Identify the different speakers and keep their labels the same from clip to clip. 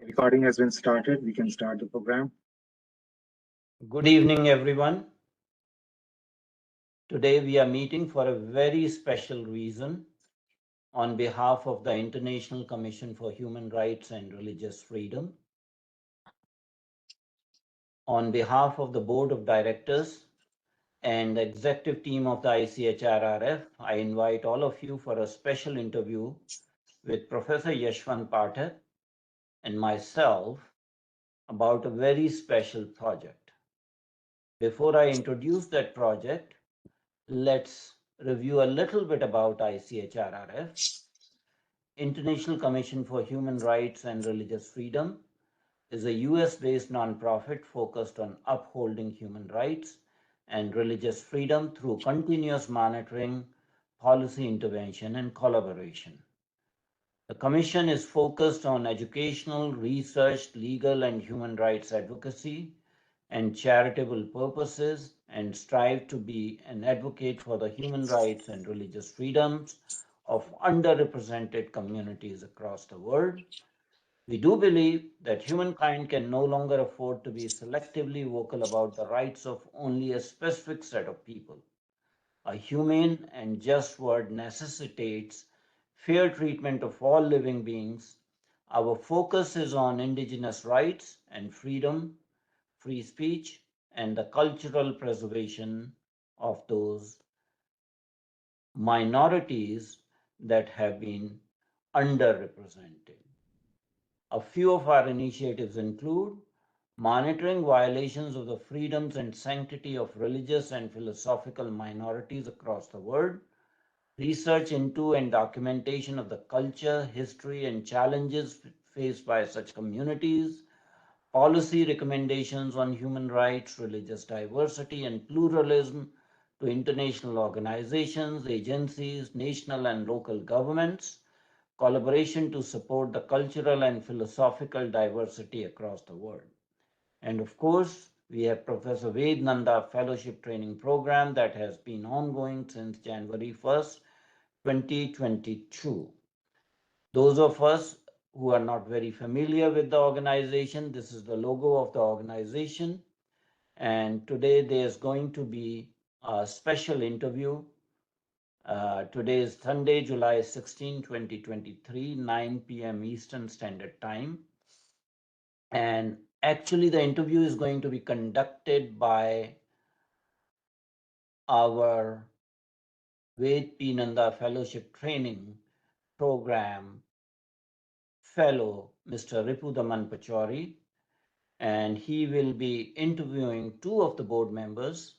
Speaker 1: Recording has been started. We can start the program.
Speaker 2: Good evening, everyone. Today we are meeting for a very special reason on behalf of the International Commission for Human Rights and Religious Freedom. On behalf of the Board of Directors and the executive team of the ICHRRF, I invite all of you for a special interview with Professor Yashwant Pathak and myself about a very special project. Before I introduce that project, let's review a little bit about ICHRRF. International Commission for Human Rights and Religious Freedom is a US-based nonprofit focused on upholding human rights and religious freedom through continuous monitoring, policy intervention, and collaboration. The Commission is focused on educational, research, legal, and human rights advocacy and charitable purposes, and strive to be an advocate for the human rights and religious freedoms of underrepresented communities across the world. We do believe that humankind can no longer afford to be selectively vocal about the rights of only a specific set of people. A humane and just world necessitates fair treatment of all living beings. Our focus is on indigenous rights and freedom, free speech, and the cultural preservation of those minorities that have been underrepresented. A few of our initiatives include monitoring violations of the freedoms and sanctity of religious and philosophical minorities across the world, research into and documentation of the culture, history, and challenges faced by such communities, policy recommendations on human rights, religious diversity, and pluralism to international organizations, agencies, national and local governments, collaboration to support the cultural and philosophical diversity across the world. And of course, we have Professor Ved Nanda Fellowship Training Program that has been ongoing since January 1st, 2022. Those of us who are not very familiar with the organization, this is the logo of the organization. And today there's going to be a special interview. Today is Sunday, July 16, 2023, 9 p.m. Eastern Standard Time. And actually the interview is going to be conducted by our Ved P. Nanda Fellowship Training Program Fellow, Mr. Ripudaman Pachori, and he will be interviewing two of the board members,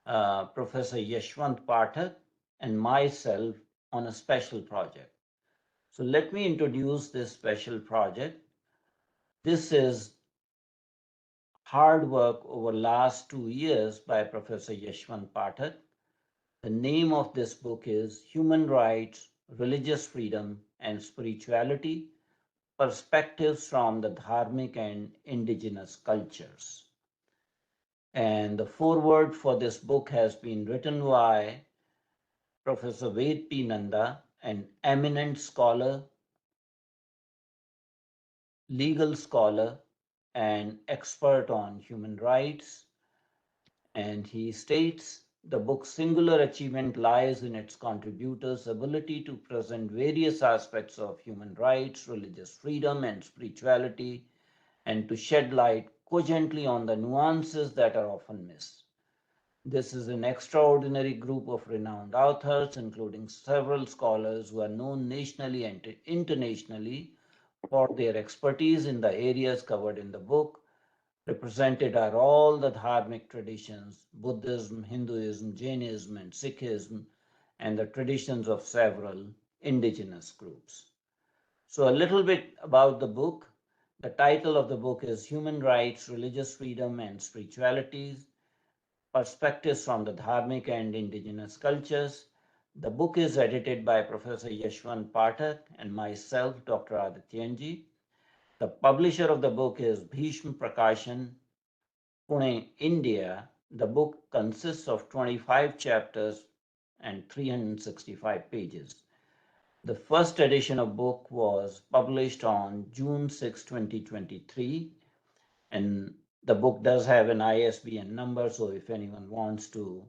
Speaker 2: Professor Yashwant Pathak and myself, on a special project. So let me introduce this special project. This is hard work over last 2 years by Professor Yashwant Pathak. The name of this book is Human Rights, Religious Freedom, and Spirituality, Perspectives from the Dharmic and Indigenous Cultures. And the foreword for this book has been written by Professor Ved P. Nanda, an eminent scholar, legal scholar, and expert on human rights. And he states, the book's singular achievement lies in its contributors' ability to present various aspects of human rights, religious freedom, and spirituality, and to shed light cogently on the nuances that are often missed. This is an extraordinary group of renowned authors, including several scholars who are known nationally and internationally for their expertise in the areas covered in the book. Represented are all the Dharmic traditions, Buddhism, Hinduism, Jainism, and Sikhism, and the traditions of several indigenous groups. So a little bit about the book. The title of the book is Human Rights, Religious Freedom, and Spiritualities, Perspectives from the Dharmic and Indigenous Cultures. The book is edited by Professor Yashwant Pathak and myself, Dr. Adityanjee. The publisher of the book is Bhishma Prakashan, Pune, India. The book consists of 25 chapters and 365 pages. The first edition of book was published on June 6, 2023, and the book does have an ISBN number, so if anyone wants to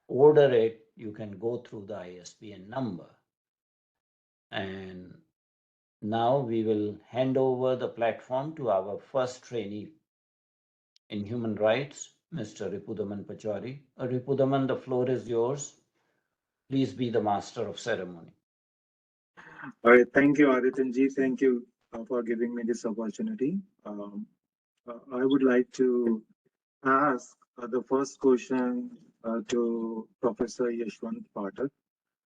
Speaker 2: order it, you can go through the ISBN number. And now we will hand over the platform to our first trainee in human rights, Mr. Ripudaman Pachari. Ripudaman, the floor is yours. Please be the master of ceremony.
Speaker 1: All right, thank you, Adityanjee. Thank you for giving me this opportunity. I would like to ask the first question to Professor Yashwant Pathak.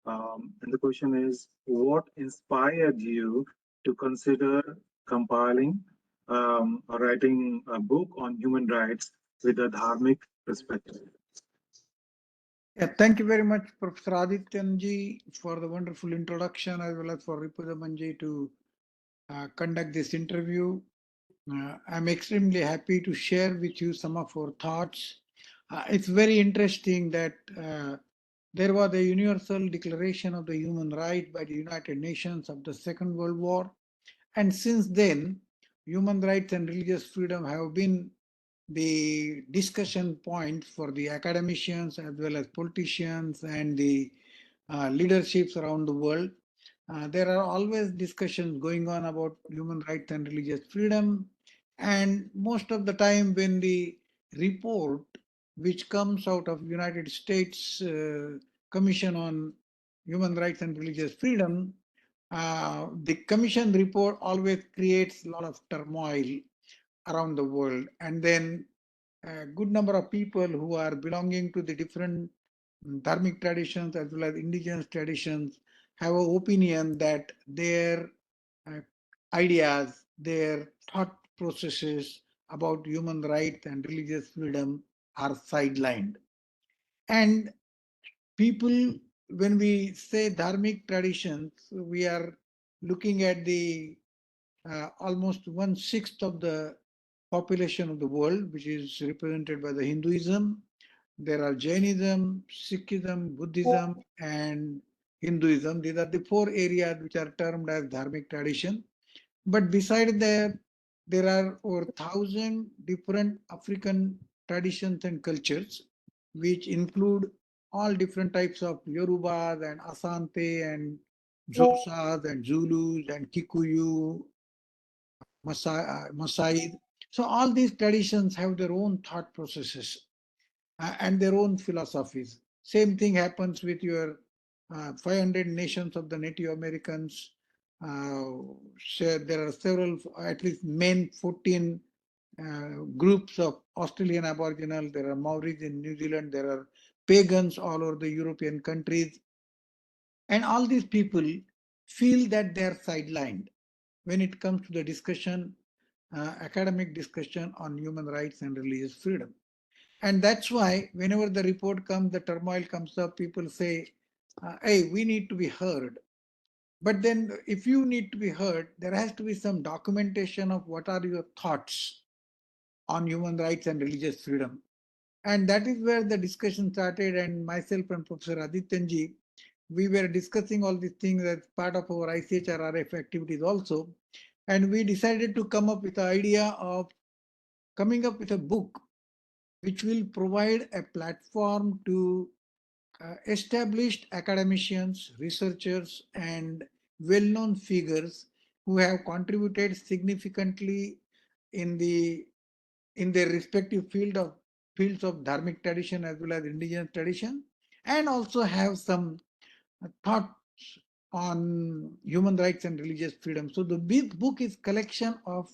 Speaker 1: And the question is, what inspired you to consider compiling or writing a book on human rights with a dharmic perspective?
Speaker 3: Yeah, thank you very much, Professor Adityanjee, for the wonderful introduction, as well as for Ripudamanji to conduct this interview. I'm extremely happy to share with you some of our thoughts. It's very interesting that there was a Universal Declaration of the Human Rights by the United Nations of the Second World War. And since then, human rights and religious freedom have been the discussion point for the academicians as well as politicians and the leaderships around the world. There are always discussions going on about human rights and religious freedom. And most of the time when the report which comes out of United States Commission on Human Rights and Religious Freedom, the commission report always creates a lot of turmoil around the world. And then a good number of people who are belonging to the different dharmic traditions as well as indigenous traditions have an opinion that their uh, ideas, their thought processes about human rights and religious freedom are sidelined. And people, when we say dharmic traditions, we are looking at the almost 1/6 of the population of the world, which is represented by the Hinduism. There are Jainism, Sikhism, Buddhism, and Hinduism. These are the four areas which are termed as dharmic tradition. But beside that, there are over 1,000 different African traditions and cultures, which include all different types of Yorubas and Asante and Xhosas and Zulus and Kikuyu, Maasai. So all these traditions have their own thought processes and their own philosophies. Same thing happens with your 500 nations of the Native Americans. There are several, at least main 14 groups of Australian Aboriginal. There are Maoris in New Zealand. There are pagans all over the European countries. And all these people feel that they are sidelined when it comes to the discussion, academic discussion on human rights and religious freedom. And that's why whenever the report comes, the turmoil comes up, people say, hey, we need to be heard. But then if you need to be heard, there has to be some documentation of what are your thoughts on human rights and religious freedom. And that is where the discussion started. And myself and Professor Adityanjee, we were discussing all these things as part of our ICHRRF activities also. And we decided to come up with the idea of coming up with a book which will provide a platform to established academicians, researchers, and well-known figures who have contributed significantly in their respective fields of dharmic tradition as well as indigenous tradition, and also have some thoughts on human rights and religious freedom. So the big book is collection of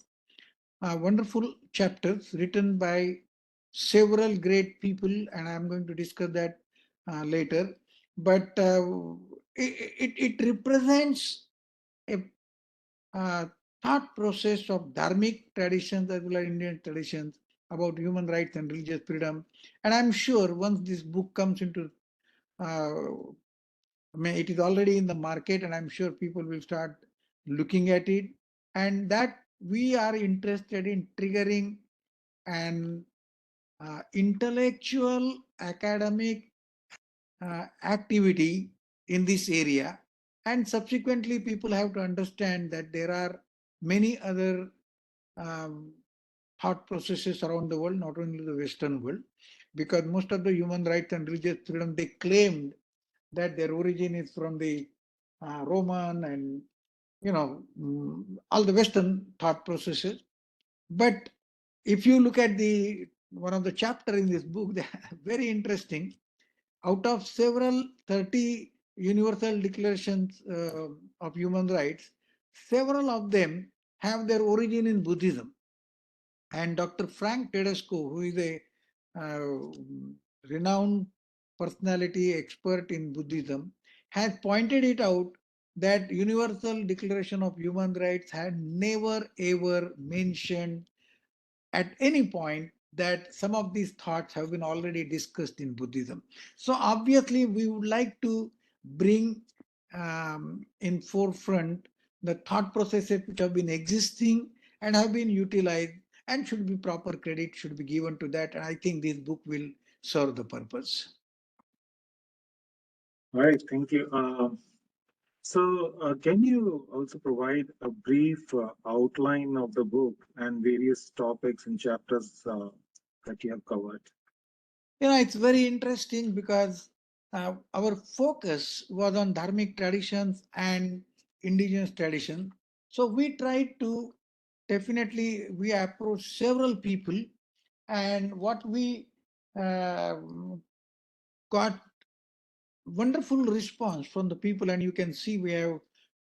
Speaker 3: wonderful chapters written by several great people, and I'm going to discuss that later. But it represents a thought process of dharmic traditions as well as Indian traditions about human rights and religious freedom. And I'm sure once this book comes into, I mean, it is already in the market, and I'm sure people will start looking at it. And that we are interested in triggering an intellectual academic activity in this area And subsequently, people have to understand that there are many other um, thought processes around the world, not only the Western world, because most of the human rights and religious freedom, they claimed that their origin is from the Roman and all the Western thought processes. But if you look at the one of the chapter in this book, they are very interesting. Out of several 30 universal declarations of human rights, several of them have their origin in Buddhism. And Dr. Frank Tedesco, who is a uh, renowned personality expert in Buddhism, has pointed it out that Universal Declaration of Human Rights had never ever mentioned at any point that some of these thoughts have been already discussed in Buddhism. So obviously we would like to bring in forefront the thought processes which have been existing and have been utilized, and should be proper credit should be given to that. And I think this book will serve the purpose.
Speaker 1: All right, thank you. So, can you also provide a brief outline of the book and various topics and chapters that you have covered?
Speaker 3: It's very interesting because our focus was on dharmic traditions and indigenous tradition. So we tried to definitely we approached several people, and what we uh, got wonderful response from the people. And you can see we have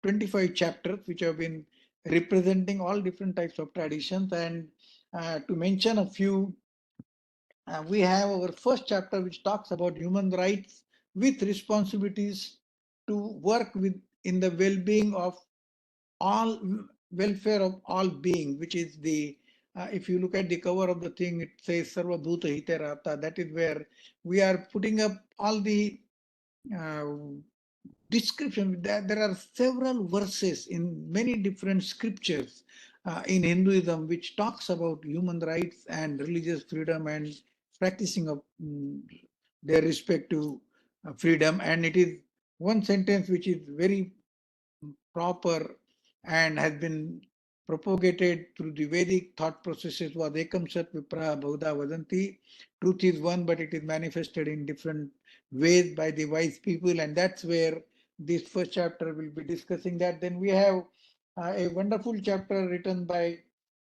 Speaker 3: 25 chapters which have been representing all different types of traditions. And to mention a few, we have our first chapter which talks about human rights with responsibilities to work with in the well-being of all, welfare of all being, which is the if you look at the cover of the thing, it says Sarva Bhuta Hite Rata. That is where we are putting up all the uh, description. There are several verses in many different scriptures in Hinduism which talks about human rights and religious freedom and practicing of their respective freedom. And it is one sentence which is very proper and has been propagated through the Vedic thought processes was Ekam Sat Vipra Bahuda Vadanti. Truth is one, but it is manifested in different ways by the wise people, and that's where this first chapter will be discussing that. Then we have a wonderful chapter written by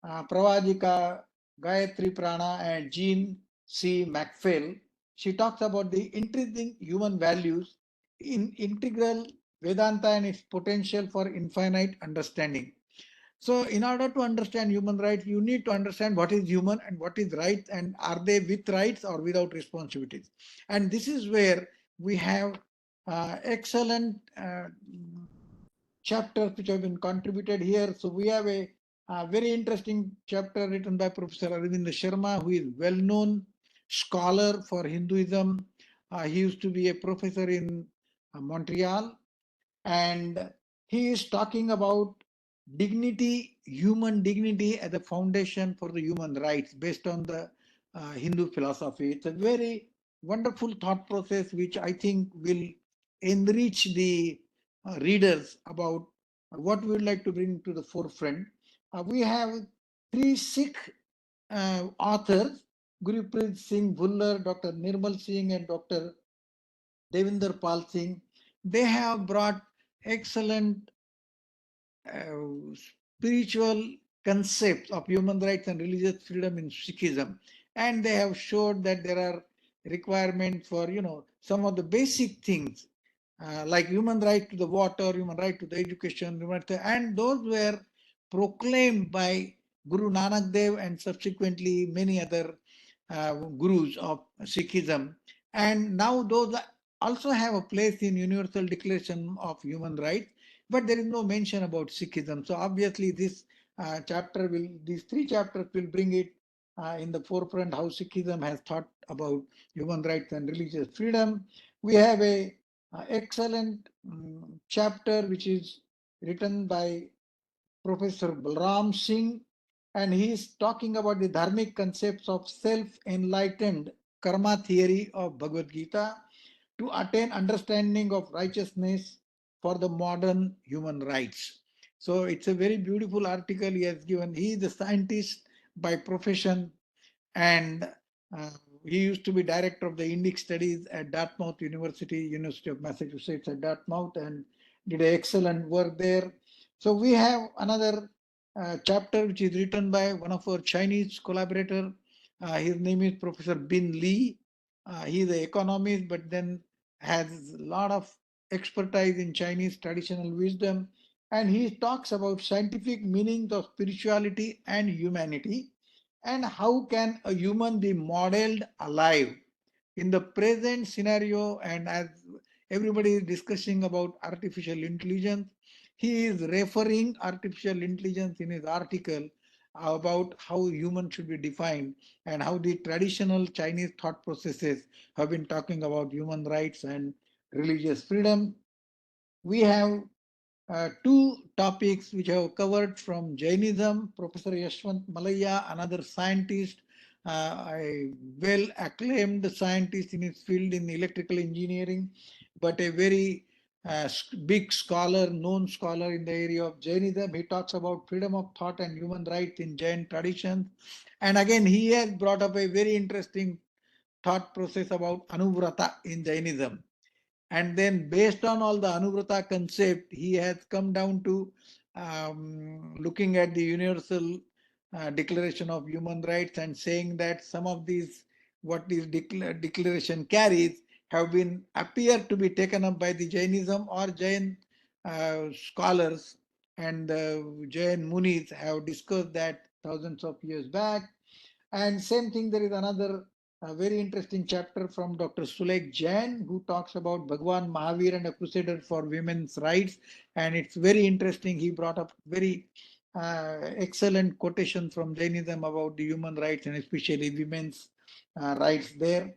Speaker 3: Pravajika Gayatri Prana and Jean C. MacPhail. She talks about the intrinsic human values in integral Vedanta and its potential for infinite understanding. So, in order to understand human rights, you need to understand what is human and what is right, and are they with rights or without responsibilities. And this is where we have excellent chapters which have been contributed here. So, we have a very interesting chapter written by Professor Arvind Sharma, who is well-known scholar for Hinduism. He used to be a professor in Montreal, and he is talking about dignity, human dignity as a foundation for the human rights based on the Hindu philosophy. It's a very wonderful thought process which I think will enrich the readers about what we would like to bring to the forefront. We have three Sikh authors, Gurpreet Singh Bhullar, Dr. Nirmal Singh, and Dr. Devinder Pal Singh. They have brought excellent spiritual concepts of human rights and religious freedom in Sikhism. And they have showed that there are requirements for, some of the basic things like human right to the water, human right to the education, and those were proclaimed by Guru Nanak Dev and subsequently many other gurus of Sikhism. And now those also have a place in Universal Declaration of Human Rights, but there is no mention about Sikhism. So obviously these three chapters will bring it in the forefront how Sikhism has thought about human rights and religious freedom. We have a excellent chapter which is written by Professor Balram Singh, and he is talking about the dharmic concepts of self-enlightened karma theory of Bhagavad Gita to attain understanding of righteousness, for the modern human rights. So it's a very beautiful article he has given. He is a scientist by profession, and uh, he used to be director of the Indic studies at Dartmouth University of Massachusetts at Dartmouth, and did excellent work there. So we have another chapter which is written by one of our Chinese collaborator. His name is Professor Bin Lee. He is an economist, but then has a lot of expertise in Chinese traditional wisdom, and he talks about scientific meanings of spirituality and humanity, and how can a human be modeled alive in the present scenario. And as everybody is discussing about artificial intelligence, he is referring artificial intelligence in his article about how human should be defined, and how the traditional Chinese thought processes have been talking about human rights and religious freedom. We have two topics which I have covered from Jainism. Professor Yashwant Malaya, another scientist, a well acclaimed scientist in his field in electrical engineering, but a very big scholar, known scholar in the area of Jainism. He talks about freedom of thought and human rights in Jain traditions. And again, he has brought up a very interesting thought process about Anuvrata in Jainism. And then based on all the Anuvrata concept, he has come down to looking at the Universal Declaration of Human Rights, and saying that some of these, what this declaration carries, have been appear to be taken up by the Jainism or Jain scholars, and Jain Munis have discussed that thousands of years back. And same thing, there is another very interesting chapter from Dr. Sulek Jain, who talks about Bhagwan Mahavir and a crusader for women's rights. And it's very interesting. He brought up very excellent quotation from Jainism about the human rights, and especially women's rights there.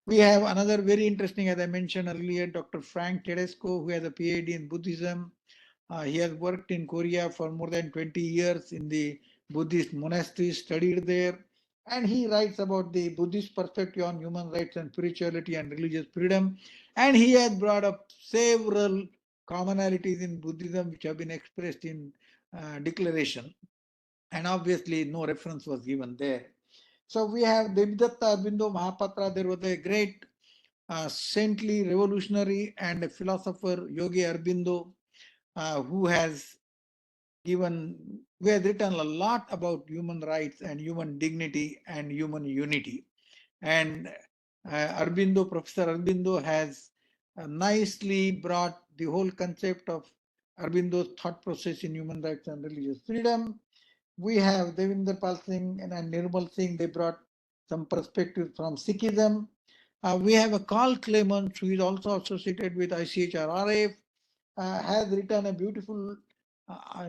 Speaker 3: We have another very interesting, as I mentioned earlier, Dr. Frank Tedesco, who has a PhD in Buddhism. He has worked in Korea for more than 20 years in the Buddhist monastery, studied there, and he writes about the Buddhist perspective on human rights and spirituality and religious freedom. And he has brought up several commonalities in Buddhism which have been expressed in declaration. And obviously, no reference was given there. So we have Devdatta Aurobindo Mahapatra. There was a great saintly revolutionary and a philosopher, Yogi Aurobindo, who has written a lot about human rights and human dignity and human unity. And Professor Aurobindo has nicely brought the whole concept of Aurobindo's thought process in human rights and religious freedom. We have Devinder Pal Singh and Nirmal Singh. They brought some perspectives from Sikhism. We have a Carl Clement, who is also associated with ICHRRF, has written a beautiful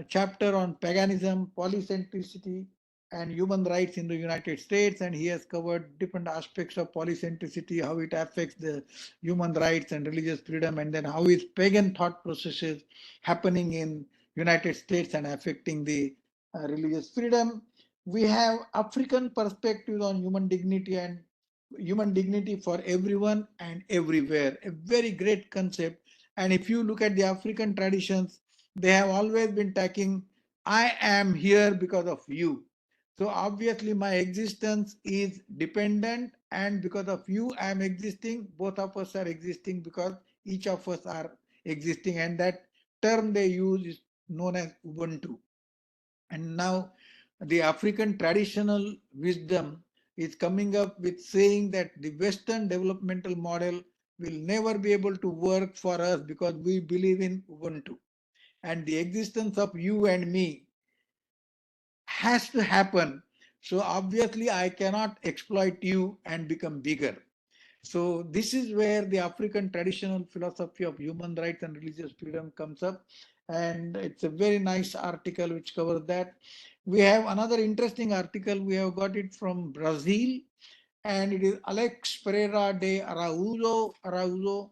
Speaker 3: chapter on paganism, polycentricity, and human rights in the United States. And he has covered different aspects of polycentricity, how it affects the human rights and religious freedom, and then how is pagan thought processes happening in United States and affecting the religious freedom. We have African perspectives on human dignity and human dignity for everyone and everywhere. A very great concept. And if you look at the African traditions, they have always been taking, I am here because of you. So obviously my existence is dependent, and because of you I am existing. Both of us are existing because each of us are existing, and that term they use is known as Ubuntu. And now the African traditional wisdom is coming up with saying that the Western developmental model will never be able to work for us because we believe in Ubuntu. And the existence of you and me has to happen. So obviously I cannot exploit you and become bigger. So this is where the African traditional philosophy of human rights and religious freedom comes up. And it's a very nice article which covers that. We have another interesting article. We have got it from Brazil, and it is Alex Pereira de Araujo.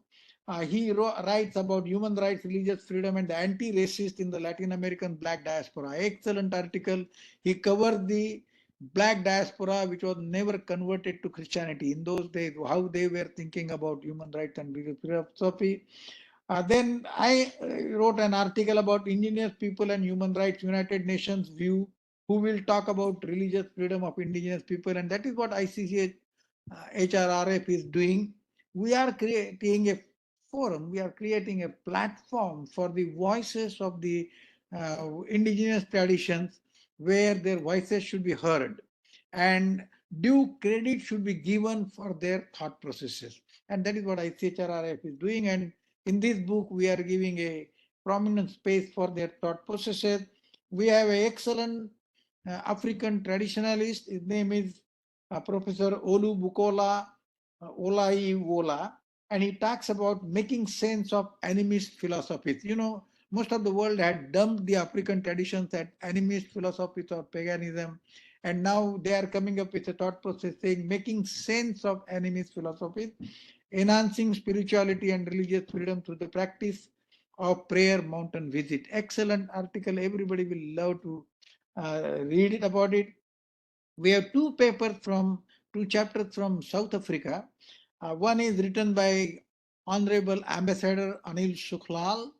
Speaker 3: He writes about human rights, religious freedom, and the anti-racist in the Latin American Black diaspora. Excellent article. He covers the Black diaspora, which was never converted to Christianity in those days, how they were thinking about human rights and religious philosophy. Then I wrote an article about indigenous people and human rights, United Nations view, who will talk about religious freedom of indigenous people. And that is what ICHRRF is doing. We are creating a forum, we are creating a platform for the voices of the indigenous traditions where their voices should be heard. And due credit should be given for their thought processes. And that is what ICHRRF is doing. And in this book, we are giving a prominent space for their thought processes. We have an excellent African traditionalist. His name is Professor Olu Bukola Olaiwola, and he talks about making sense of animist philosophies. You know, most of the world had dumped the African traditions at animist philosophies or paganism, and now they are coming up with a thought process saying making sense of animist philosophies, enhancing spirituality and religious freedom through the practice of prayer mountain visit. Excellent article. Everybody will love to read it about it. We have two chapters from South Africa. One is written by Honorable Ambassador Anil Shukla.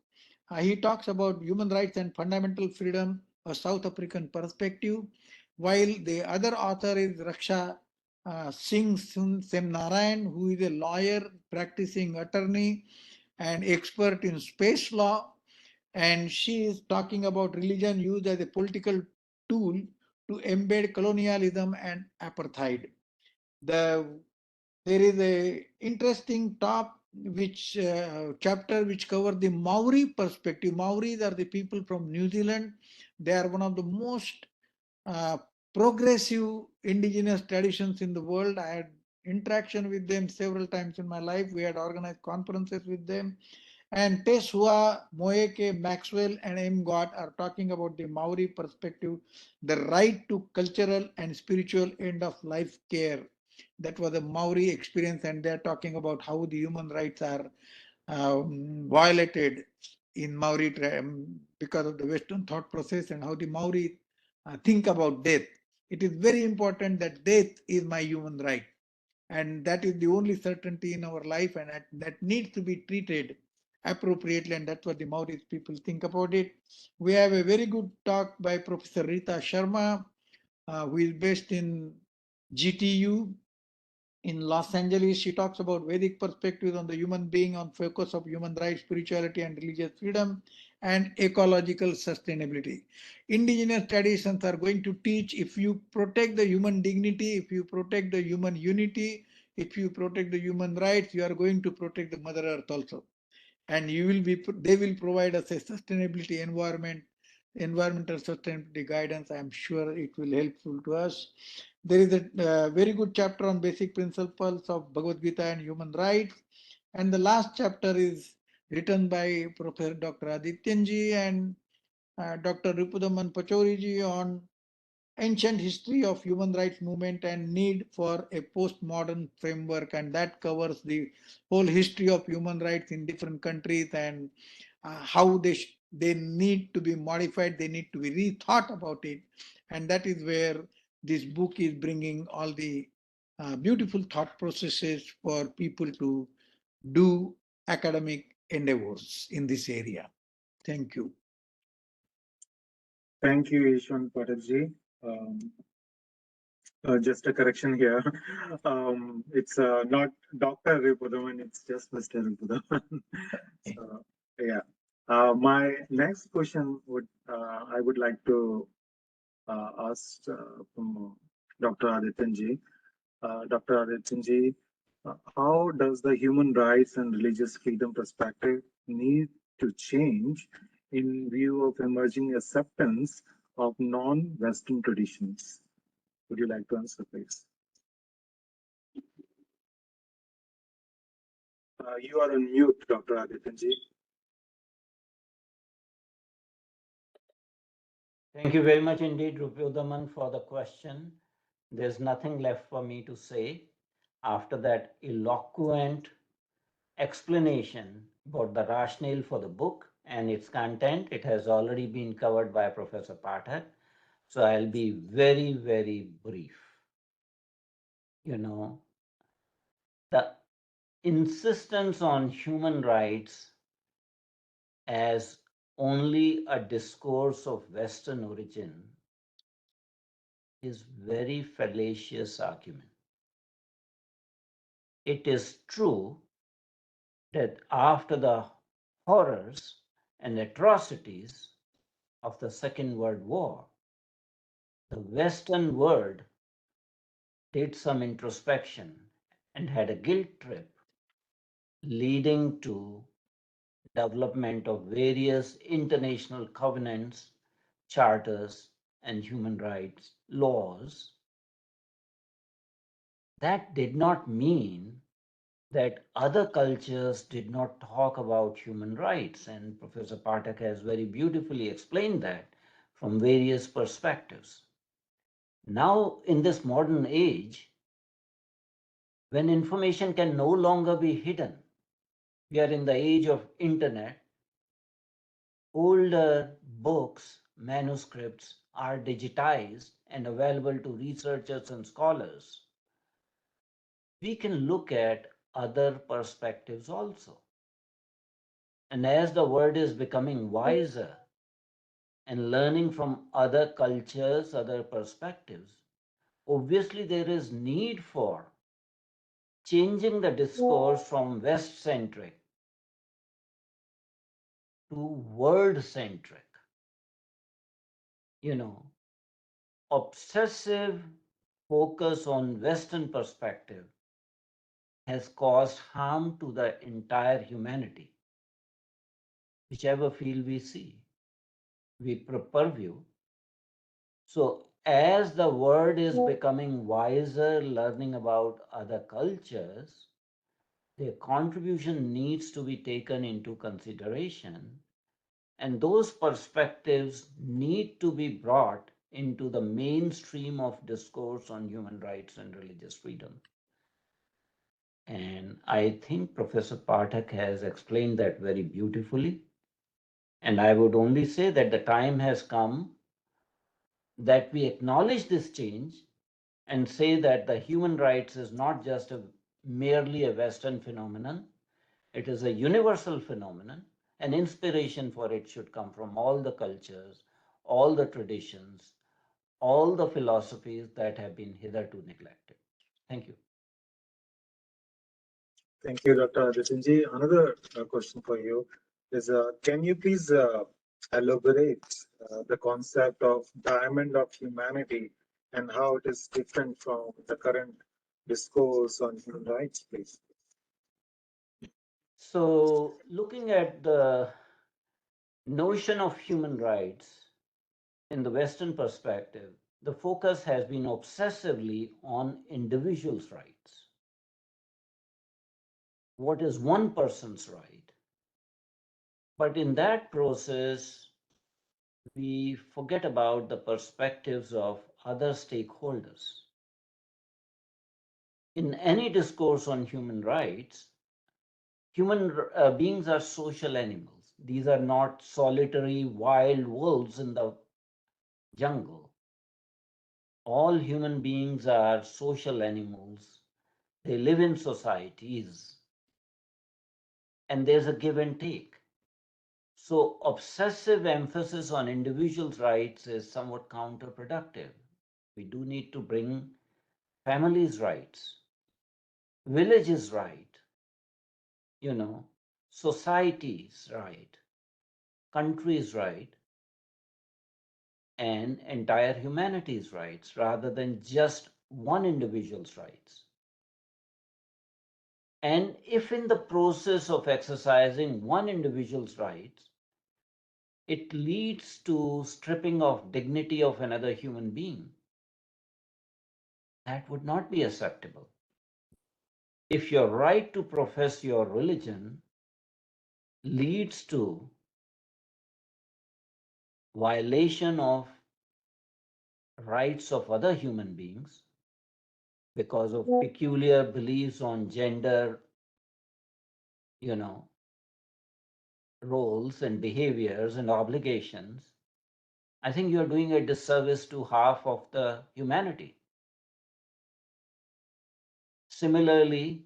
Speaker 3: He talks about human rights and fundamental freedom, a South African perspective, while the other author is Raksha Singh Semnarayan, who is a lawyer, practicing attorney, and expert in space law. And she is talking about religion used as a political tool to embed colonialism and apartheid. The there is a interesting top which chapter which cover the Maori perspective. Maoris are the people from New Zealand. They are one of the most uh, progressive indigenous traditions in the world. I had interaction with them several times in my life. We had organized conferences with them. And Tesua, Moeke, Maxwell, and M. God are talking about the Maori perspective, the right to cultural and spiritual end of life care. That was a Maori experience, and they're talking about how the human rights are violated in Maori because of the Western thought process and how the Maori think about death. It is very important that death is my human right, and that is the only certainty in our life, and that needs to be treated appropriately, and that's what the Maori people think about it. We have a very good talk by Professor Rita Sharma, who is based in GTU in Los Angeles. She talks about Vedic perspectives on the human being, on focus of human rights, spirituality, and religious freedom, and ecological sustainability. Indigenous traditions are going to teach if you protect the human dignity, if you protect the human unity, if you protect the human rights, you are going to protect the Mother Earth also. And they will provide us a sustainability environmental sustainability guidance. I'm sure it will helpful to us. There is a very good chapter on basic principles of Bhagavad Gita and human rights. And the last chapter is written by Professor Dr. Adityanjee and Dr. Ripudaman Pachoriji on ancient history of human rights movement and need for a postmodern framework, and that covers the whole history of human rights in different countries and how they need to be modified, they need to be rethought about it. And that is where this book is bringing all the beautiful thought processes for people to do academic endeavors in this area. Thank you.
Speaker 1: Thank you, Yashwant Pathak. Um, just a correction here. It's not Dr. Ripudaman, it's just Mr. Ripudaman. So, yeah. My next question I would like to ask from Dr. Adityanjee. Dr. Adityanjee, how does the human rights and religious freedom perspective need to change in view of emerging acceptance of non-Western traditions? Would you like to answer, please? You are on mute, Dr. Adityanjee.
Speaker 2: Thank you very much indeed, Rupyodaman, for the question. There's nothing left for me to say after that eloquent explanation about the rationale for the book and its content. It has already been covered by Professor Pathak, so I'll be very, very brief. You know, the insistence on human rights as only a discourse of Western origin is very fallacious argument. It is true that after the horrors and atrocities of the Second World War, the Western world did some introspection and had a guilt trip, leading to development of various international covenants, charters, and human rights laws. That did not mean that other cultures did not talk about human rights, and Professor Pathak has very beautifully explained that from various perspectives. Now, in this modern age, when information can no longer be hidden, we are in the age of internet. Older books, manuscripts are digitized and available to researchers and scholars. We can look at other perspectives also. And as the world is becoming wiser and learning from other cultures, other perspectives, obviously there is need for changing the discourse from West centric to world centric. You know, obsessive focus on Western perspective has caused harm to the entire humanity, whichever field we see, we purview. So as the world is becoming wiser, learning about other cultures, their contribution needs to be taken into consideration, and those perspectives need to be brought into the mainstream of discourse on human rights and religious freedom. And I think Professor Pathak has explained that very beautifully. And I would only say that the time has come that we acknowledge this change and say that the human rights is not just merely a Western phenomenon, it is a universal phenomenon, and inspiration for it should come from all the cultures, all the traditions, all the philosophies that have been hitherto neglected. Thank you.
Speaker 1: Thank you, Dr. Adityanjee. Another question for you is, can you please elaborate the concept of diamond of humanity and how it is different from the current discourse on human rights, please?
Speaker 2: So, looking at the notion of human rights in the Western perspective, the focus has been obsessively on individuals' rights. What is one person's right? But in that process, we forget about the perspectives of other stakeholders. In any discourse on human rights, human beings are social animals. These are not solitary wild wolves in the jungle. All human beings are social animals. They live in societies, and there's a give and take. So, obsessive emphasis on individuals' rights is somewhat counterproductive. We do need to bring families' rights, villages' right, society's right, country's right, and entire humanity's rights rather than just one individual's rights. And if in the process of exercising one individual's rights, it leads to stripping of dignity of another human being, that would not be acceptable. If your right to profess your religion leads to violation of rights of other human beings because of peculiar beliefs on gender, you know, roles and behaviors and obligations, I think you're doing a disservice to half of the humanity. Similarly,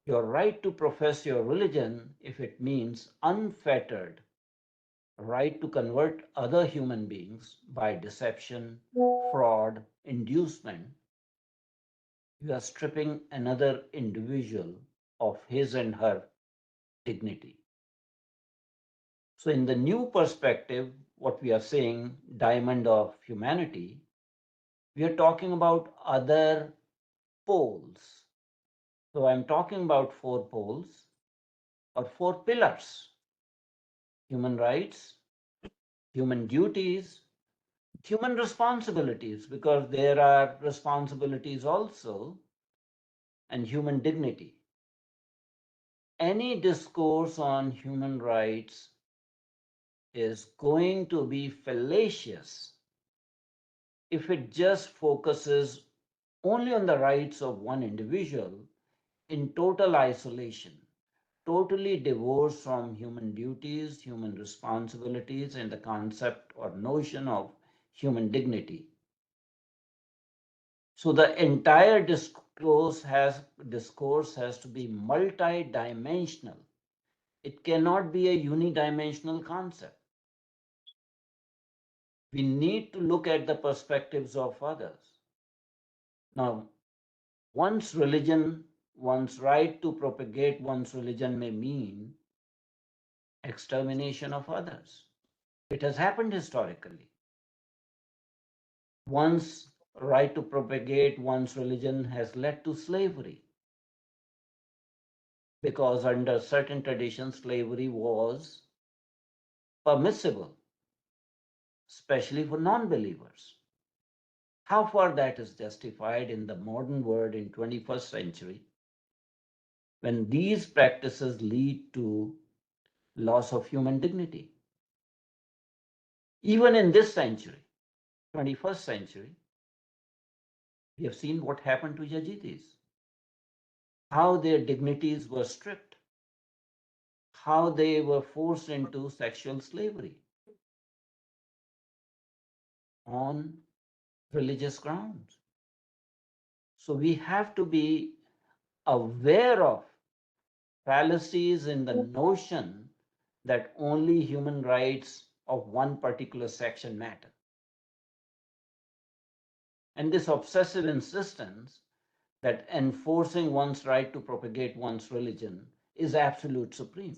Speaker 2: your right to profess your religion, if it means unfettered right to convert other human beings by deception, fraud, inducement, you are stripping another individual of his and her dignity. So, in the new perspective, what we are saying, diamond of humanity, we are talking about other poles. So, I'm talking about 4 poles or 4 pillars: human rights, human duties, human responsibilities, because there are responsibilities also, and human dignity. Any discourse on human rights is going to be fallacious if it just focuses only on the rights of one individual in total isolation, totally divorced from human duties, human responsibilities, and the concept or notion of human dignity. So the entire discourse has to be multi-dimensional. It cannot be a unidimensional concept. We need to look at the perspectives of others. Now, one's religion, one's right to propagate one's religion may mean extermination of others. It has happened historically. One's right to propagate one's religion has led to slavery, because under certain traditions, slavery was permissible, especially for non-believers. How far that is justified in the modern world in 21st century, when these practices lead to loss of human dignity. Even in this century, 21st century, we have seen what happened to Yazidis, how their dignities were stripped, how they were forced into sexual slavery on religious grounds. So we have to be aware of fallacies in the notion that only human rights of one particular section matter. And this obsessive insistence that enforcing one's right to propagate one's religion is absolute supreme.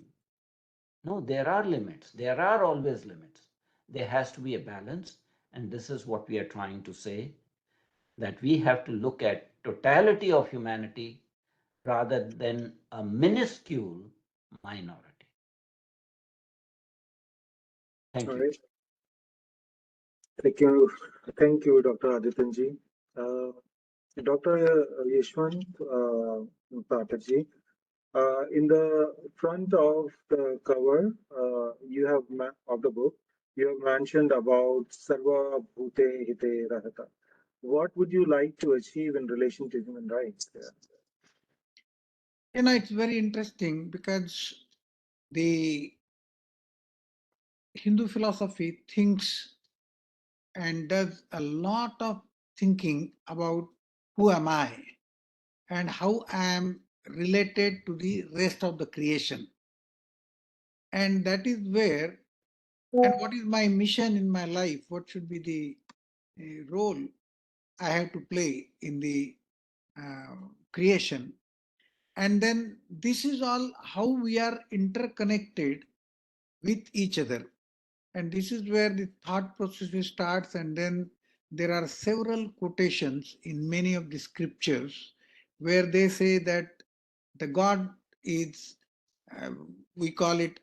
Speaker 2: No, there are limits. There are always limits. There has to be a balance. And this is what we are trying to say, that we have to look at totality of humanity rather than a minuscule minority. Thank
Speaker 1: All
Speaker 2: you.
Speaker 1: right. Thank you, Dr. Adityanjee. Dr. Yashwant Pathak, in the front of the cover, of the book, you have mentioned about Sarva Bhute Hite Rahata. What would you like to achieve in relation to human rights?
Speaker 3: It's very interesting because the Hindu philosophy thinks and does a lot of thinking about who am I and how I am related to the rest of the creation. And that is where, and what is my mission in my life? What should be the role I have to play in the creation? And then this is all how we are interconnected with each other. And this is where the thought process starts. And then there are several quotations in many of the scriptures where they say that the God is, we call it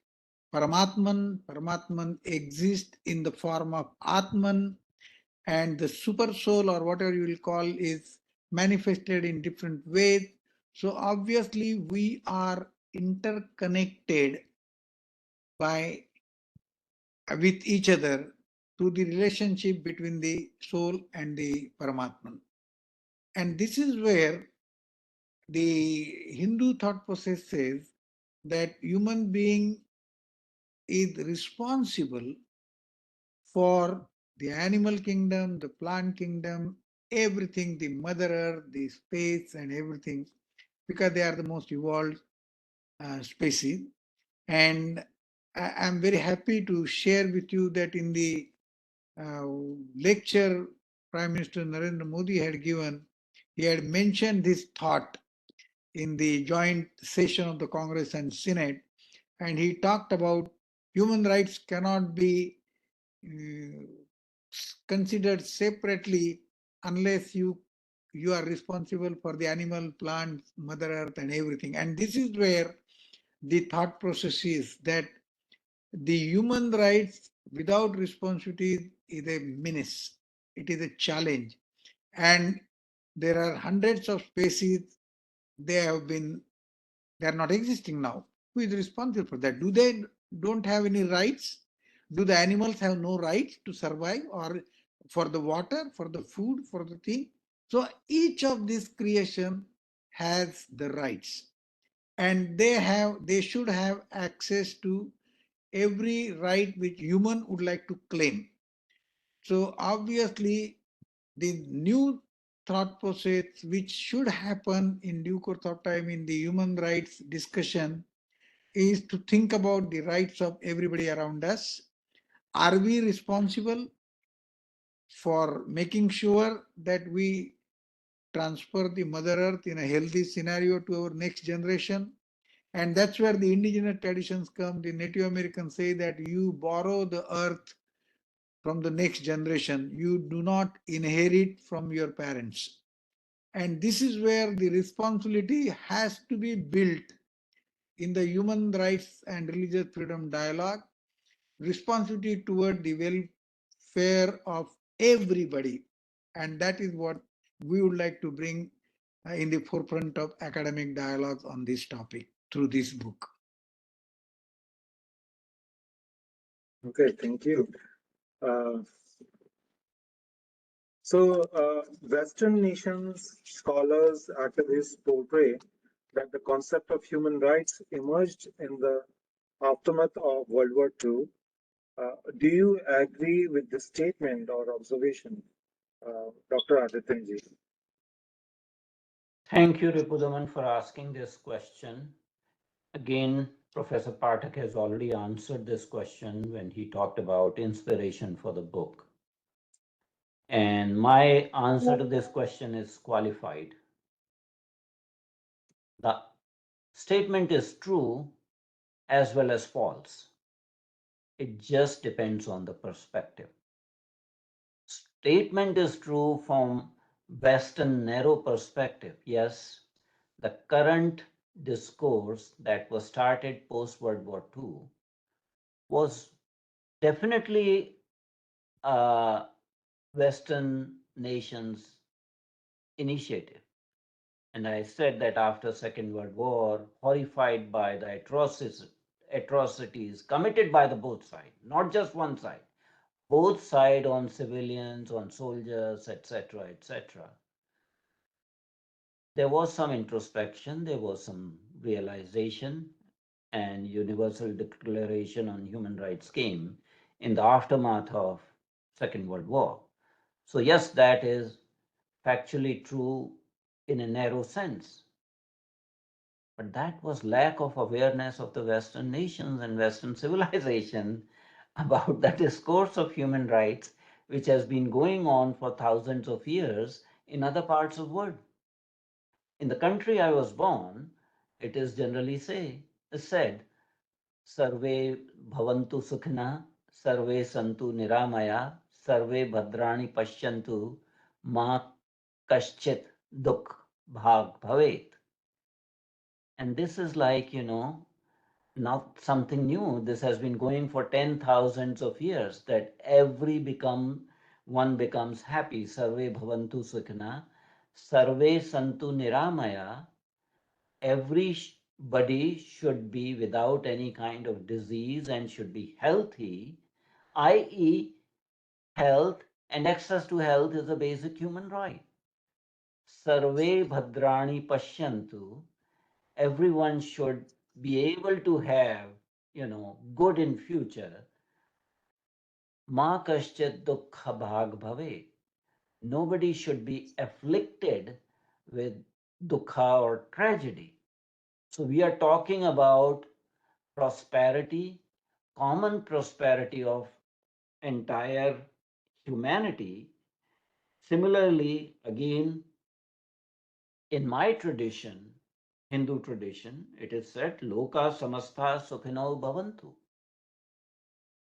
Speaker 3: Paramatman. Paramatman exists in the form of Atman, and the super soul, or whatever you will call, is manifested in different ways. So obviously we are interconnected by with each other through the relationship between the soul and the Paramatman. And this is where the Hindu thought process says that human being is responsible for the animal kingdom, the plant kingdom, everything, the mother earth, the space and everything, because they are the most evolved species. And I'm very happy to share with you that in the lecture Prime Minister Narendra Modi had given, he had mentioned this thought in the joint session of the Congress and Senate, and he talked about human rights cannot be considered separately unless you are responsible for the animal, plants, Mother Earth, and everything. And this is where the thought process is that the human rights without responsibility is a menace. It is a challenge. And there are hundreds of species, they are not existing now. Who is responsible for that? Do they don't have any rights? Do the animals have no rights to survive or for the water, for the food, for the thing? So each of these creation has the rights, and they should have access to every right which human would like to claim. So obviously the new thought process which should happen in due course of time in the human rights discussion is to think about the rights of everybody around us. Are we responsible for making sure that we transfer the Mother Earth in a healthy scenario to our next generation? And that's where the indigenous traditions come. The Native Americans say that you borrow the earth from the next generation. You do not inherit from your parents. And this is where the responsibility has to be built in the human rights and religious freedom dialogue, responsibility toward the welfare of everybody. And that is what we would like to bring in the forefront of academic dialogues on this topic through this book.
Speaker 1: Okay, thank you. Uh, Western nations, scholars, activists portray that the concept of human rights emerged in the aftermath of World War II. Do you agree with this statement or observation, Dr. Adityanjee?
Speaker 2: Thank you, Ripudaman, for asking this question. Again, Professor Pathak has already answered this question when he talked about inspiration for the book. And my answer to this question is qualified. The statement is true as well as false. It just depends on the perspective. Statement is true from Western narrow perspective. Yes, the current discourse that was started post World War II was definitely Western nations' initiative. And I said that after Second World War, horrified by the atrocities committed by the both sides, not just one side, both side on civilians, on soldiers, etc., etc. There was some introspection, there was some realization, and Universal Declaration on Human Rights came in the aftermath of Second World War. So yes, that is factually true in a narrow sense. But that was lack of awareness of the Western nations and Western civilization about the discourse of human rights, which has been going on for thousands of years in other parts of the world. In the country I was born, it is generally said, Sarve bhavantu sukhna, sarve santu niramaya, sarve bhadrani pashyantu, ma kaschit dukh bhag bhavet. And this is like, not something new. This has been going for 10,000s of years that one becomes happy. Sarve bhavantu sukhna, sarve santu niramaya. Everybody should be without any kind of disease and should be healthy, i.e., health and access to health is a basic human right. Sarve bhadrani pashyantu. Everyone should be able to have, good in future. Ma kaschit dukkha bhag bhave. Nobody should be afflicted with dukkha or tragedy. So we are talking about prosperity, common prosperity of entire humanity. Similarly, again, in my tradition, Hindu tradition, it is said, Loka samastha sukhino bhavantu.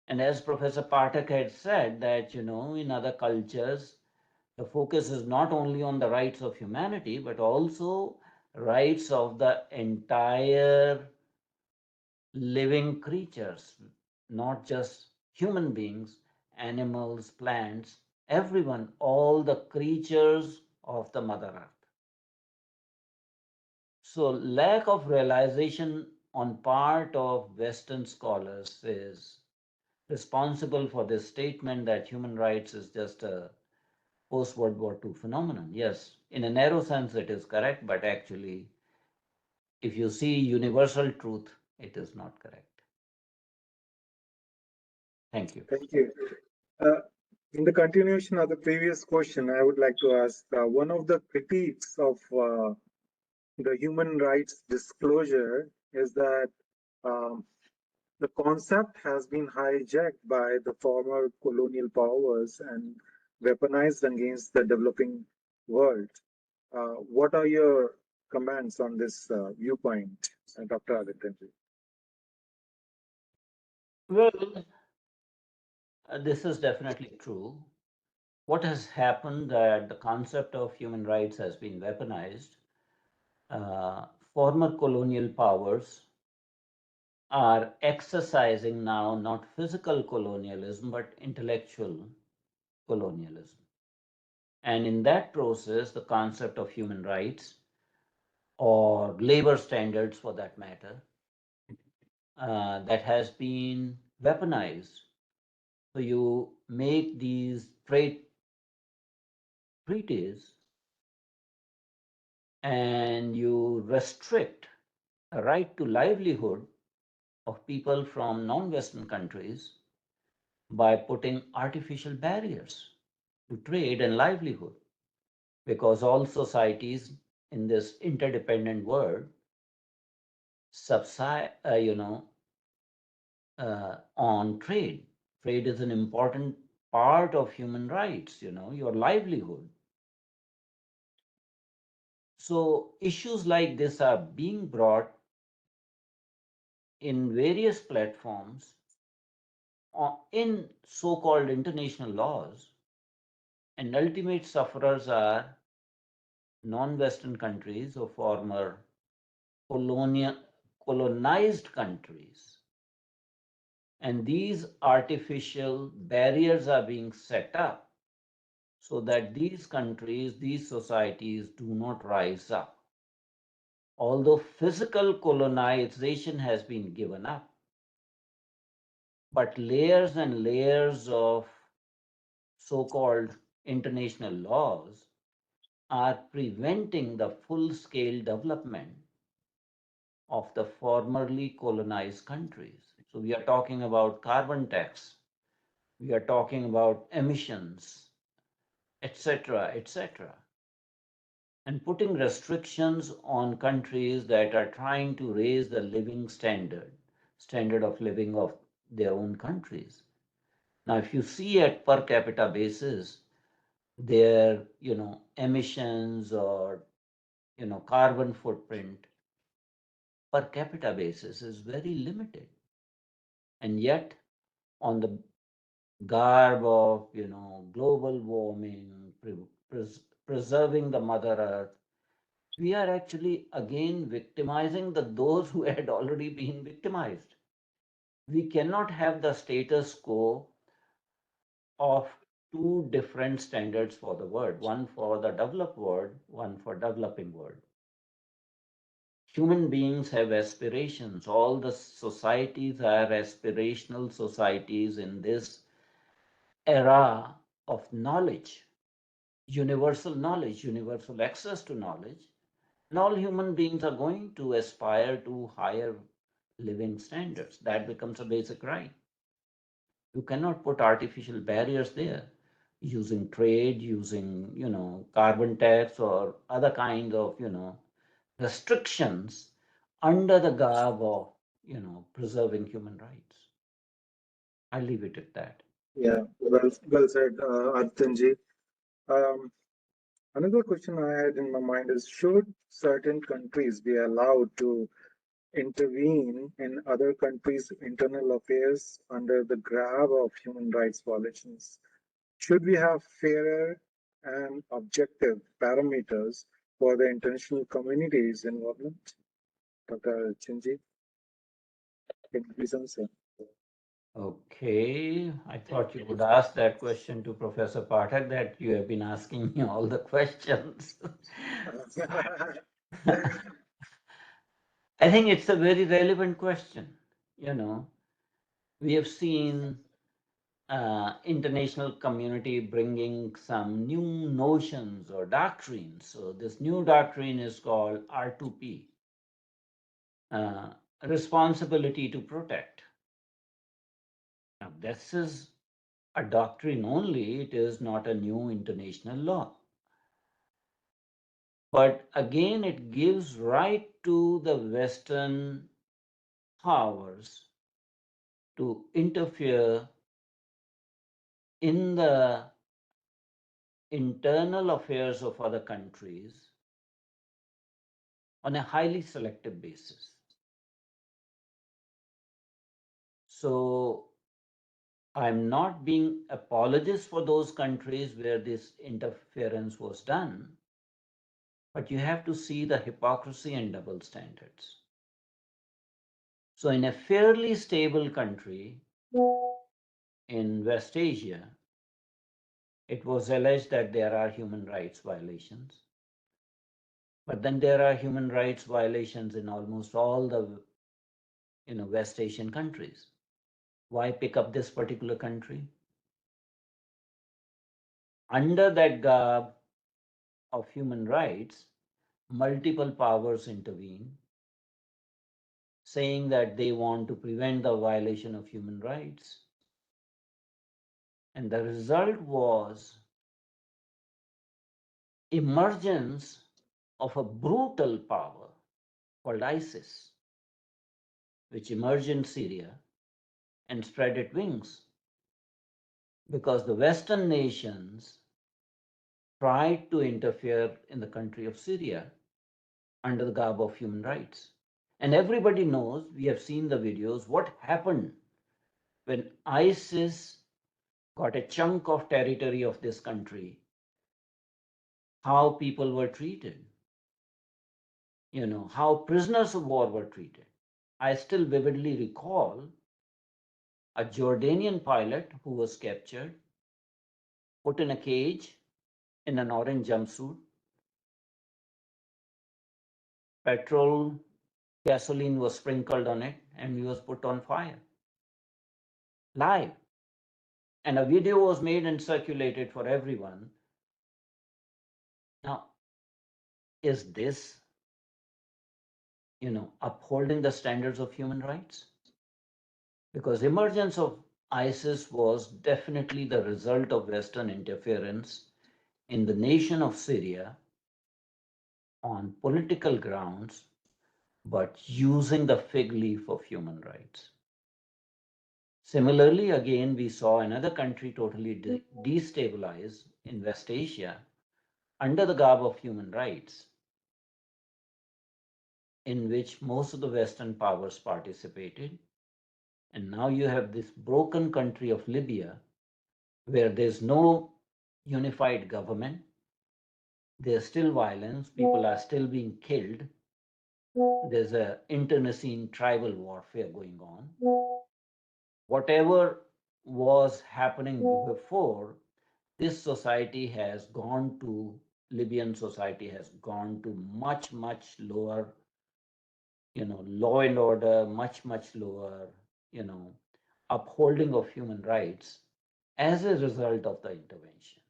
Speaker 2: And as Professor Pathak had said, that, in other cultures, the focus is not only on the rights of humanity, but also rights of the entire living creatures, not just human beings, animals, plants, everyone, all the creatures of the Mother Earth. So, lack of realization on part of Western scholars is responsible for this statement that human rights is just a post World War II phenomenon. Yes, in a narrow sense, it is correct, but actually, if you see universal truth, it is not correct. Thank you.
Speaker 1: Thank you. Uh, in the continuation of the previous question, I would like to ask one of the critiques of the human rights disclosure is that um, the concept has been hijacked by the former colonial powers and weaponized against the developing world. What are your comments on this viewpoint, Dr. Adityanjee?
Speaker 2: Well, this is definitely true. What has happened that the concept of human rights has been weaponized. Former colonial powers are exercising now not physical colonialism but intellectual colonialism. And in that process, the concept of human rights or labor standards for that matter, that has been weaponized. So you make these trade treaties and you restrict a right to livelihood of people from non-Western countries by putting artificial barriers to trade and livelihood, because all societies in this interdependent world subside, on trade. Trade is an important part of human rights, your livelihood. So issues like this are being brought in various platforms in so-called international laws, and ultimate sufferers are non-Western countries or former colonized countries. And these artificial barriers are being set up so that these countries, these societies do not rise up. Although physical colonization has been given up, but layers and layers of so-called international laws are preventing the full-scale development of the formerly colonized countries. So we are talking about carbon tax, we are talking about emissions, etc., etc., and putting restrictions on countries that are trying to raise the living standard of living of their own countries. Now, if you see at per capita basis, their emissions or carbon footprint per capita basis is very limited, and yet on the garb of global warming, preserving the mother earth, we are actually again victimizing those who had already been victimized. We cannot have the status quo of two different standards for the world, one for the developed world, one for developing world. Human beings have aspirations. All the societies are aspirational societies in this era of knowledge, universal access to knowledge. And all human beings are going to aspire to higher living standards. That becomes a basic right. You cannot put artificial barriers there using trade, using, carbon tax or other kinds of, restrictions under the garb of, preserving human rights. I'll leave it at that.
Speaker 1: Yeah, well said, Adityanjee. Um, Another question I had in my mind is, should certain countries be allowed to intervene in other countries' internal affairs under the grab of human rights violations? Should we have fairer and objective parameters for the international community's involvement? Dr. Chinji, can you please answer?
Speaker 2: Okay, I thought you would ask that question to Professor Pathak, that you have been asking me all the questions. I think it's a very relevant question. You know, we have seen international community bringing some new notions or doctrines. So this new doctrine is called R2P, uh, responsibility to protect. Now, this is a doctrine only, it is not a new international law. But again, it gives right to the Western powers to interfere in the internal affairs of other countries on a highly selective basis. So I'm not being apologist for those countries where this interference was done, but you have to see the hypocrisy and double standards. So in a fairly stable country in West Asia, it was alleged that there are human rights violations. But then there are human rights violations in almost all the West Asian countries. Why pick up this particular country? Under that garb of human rights, multiple powers intervene, saying that they want to prevent the violation of human rights. And the result was emergence of a brutal power called ISIS, which emerged in Syria and spread its wings because the Western nations tried to interfere in the country of Syria under the garb of human rights. And everybody knows, we have seen the videos, what happened when ISIS got a chunk of territory of this country, how people were treated, how prisoners of war were treated. I still vividly recall a Jordanian pilot who was captured, put in a cage in an orange jumpsuit, petrol, gasoline was sprinkled on it, and he was put on fire. Live. And a video was made and circulated for everyone. Now, is this, upholding the standards of human rights? Because emergence of ISIS was definitely the result of Western interference in the nation of Syria on political grounds, but using the fig leaf of human rights. Similarly, again, we saw another country totally destabilized in West Asia under the garb of human rights, in which most of the Western powers participated. And now you have this broken country of Libya, where there's no unified government. There's still violence. People are still being killed. There's a internecine tribal warfare going on. Whatever was happening before, this society has gone to, Libyan society has gone to much, much lower, law and order, much, much lower, upholding of human rights as a result of the intervention.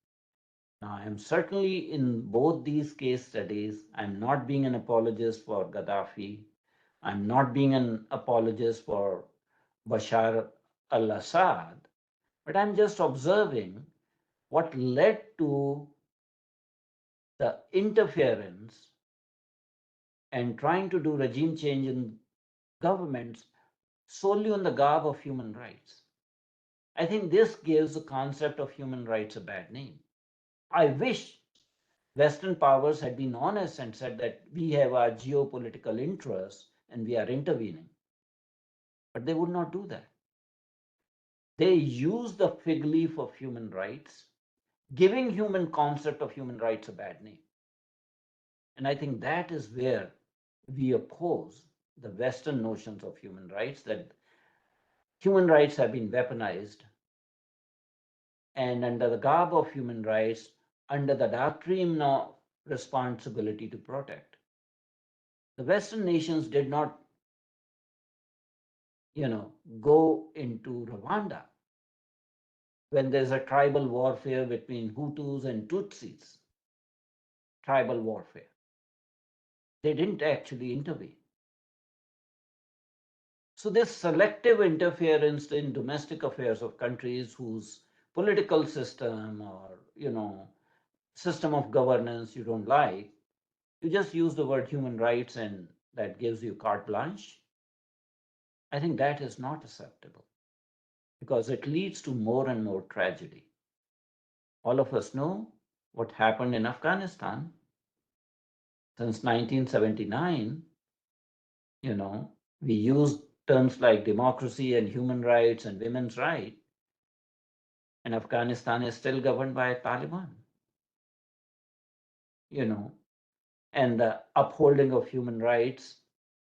Speaker 2: Now, I am certainly in both these case studies, I'm not being an apologist for Gaddafi. I'm not being an apologist for Bashar al-Assad, but I'm just observing what led to the interference and trying to do regime change in governments solely on the garb of human rights. I think this gives the concept of human rights a bad name. I wish Western powers had been honest and said that we have our geopolitical interests and we are intervening. But they would not do that. They use the fig leaf of human rights, giving human concept of human rights a bad name. And I think that is where we oppose the Western notions of human rights, that human rights have been weaponized, and under the garb of human rights, under the doctrine of responsibility to protect. The Western nations did not, go into Rwanda when there's a tribal warfare between Hutus and Tutsis, tribal warfare. They didn't actually intervene. So this selective interference in domestic affairs of countries whose political system or system of governance you don't like, you just use the word human rights and that gives you carte blanche. I think that is not acceptable because it leads to more and more tragedy. All of us know what happened in Afghanistan since 1979. We use terms like democracy and human rights and women's rights, and Afghanistan is still governed by Taliban. And the upholding of human rights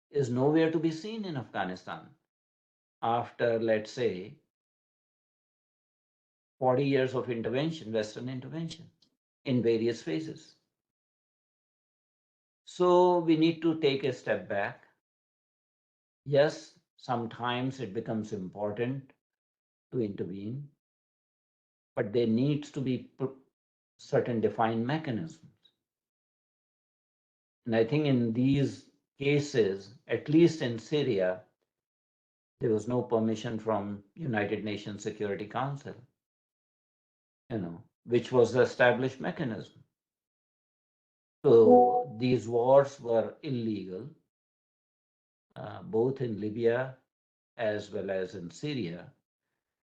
Speaker 2: is nowhere to be seen in Afghanistan after, let's say, 40 years of intervention, Western intervention in various phases. So we need to take a step back. Yes, sometimes it becomes important to intervene, but there needs to be certain defined mechanisms. And I think in these cases, at least in Syria, there was no permission from United Nations Security Council, which was the established mechanism. So these wars were illegal, both in Libya as well as in Syria,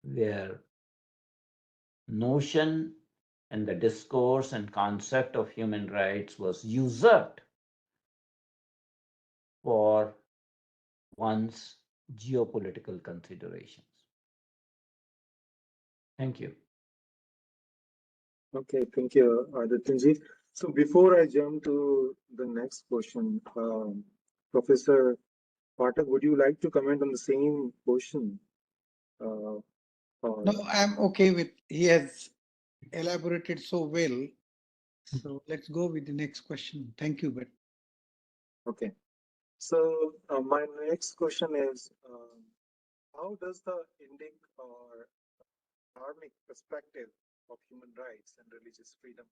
Speaker 2: where notion and the discourse and concept of human rights was usurped for one's geopolitical considerations. Thank you.
Speaker 1: Okay, thank you, Adityanjee. So before I jump to the next question, Professor Pathak, would you like to comment on the same question?
Speaker 3: No, I'm okay with, he has elaborated so well. So let's go with the next question. Thank you, but
Speaker 1: Okay. So my next question is, how does the Indic or Dharmic perspective of human rights and religious freedom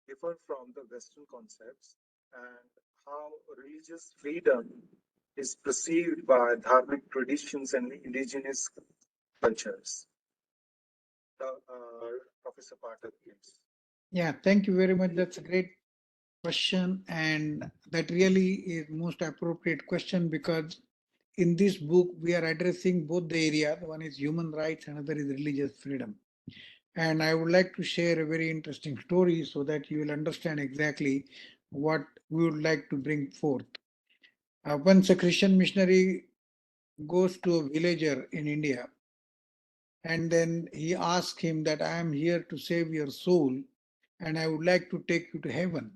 Speaker 1: differ from the Western concepts, and how religious freedom is perceived by Dharmic traditions and indigenous cultures? Professor Pathak, please.
Speaker 3: yeah, thank you very much. That's a great question, and that really is most appropriate question because in this book we are addressing both the area. One is human rights, another is religious freedom. And I would like to share a very interesting story so that you will understand exactly what we would like to bring forth. Once a Christian missionary goes to a villager in India, and then he asks him that I am here to save your soul and I would like to take you to heaven.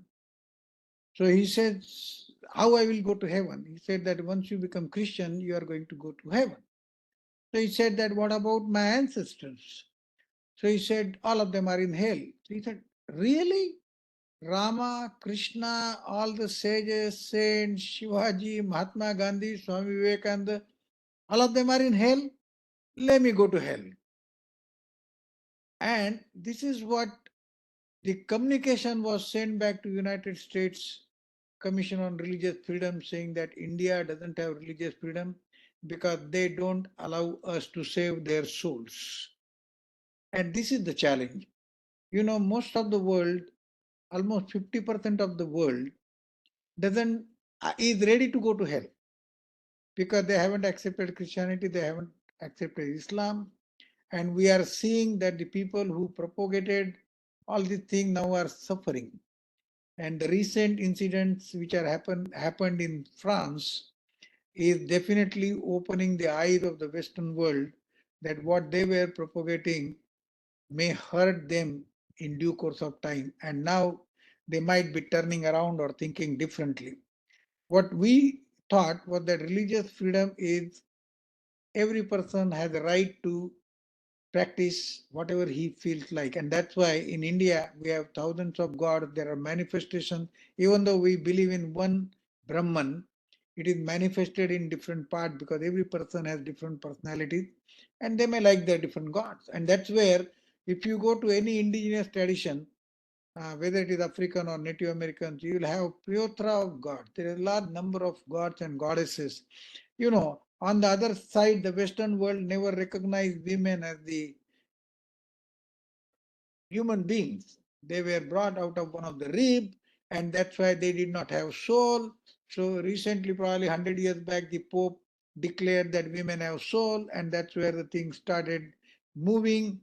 Speaker 3: So he says, how I will go to heaven? He said that once you become Christian, you are going to go to heaven. So he said that, what about my ancestors? So he said, all of them are in hell. So he said, really? Rama, Krishna, all the sages, saints, Shivaji, Mahatma Gandhi, Swami Vivekananda, all of them are in hell? Let me go to hell. And this is what the communication was sent back to United States Commission on Religious Freedom, saying that India doesn't have religious freedom because they don't allow us to save their souls. And this is the challenge. Most of the world, almost 50% of the world doesn't is ready to go to hell because they haven't accepted Christianity, they haven't accepted Islam, And we are seeing that the people who propagated all these things now are suffering. And the recent incidents which are happened in France is definitely opening the eyes of the Western world that what they were propagating may hurt them in due course of time. And now they might be turning around or thinking differently. What we thought was that religious freedom is every person has a right to practice whatever he feels like. And that's why in India we have thousands of gods, there are manifestations. Even though we believe in one Brahman, it is manifested in different parts because every person has different personalities and they may like their different gods. And that's where if you go to any indigenous tradition, whether it is African or Native Americans, you will have plethora of gods. There is a large number of gods and goddesses. You know, on the other side, the Western world never recognized women as the human beings. They were brought out of one of the rib, and that's why they did not have soul. So recently, probably 100 years back, the Pope declared that women have soul, and that's where the thing started moving.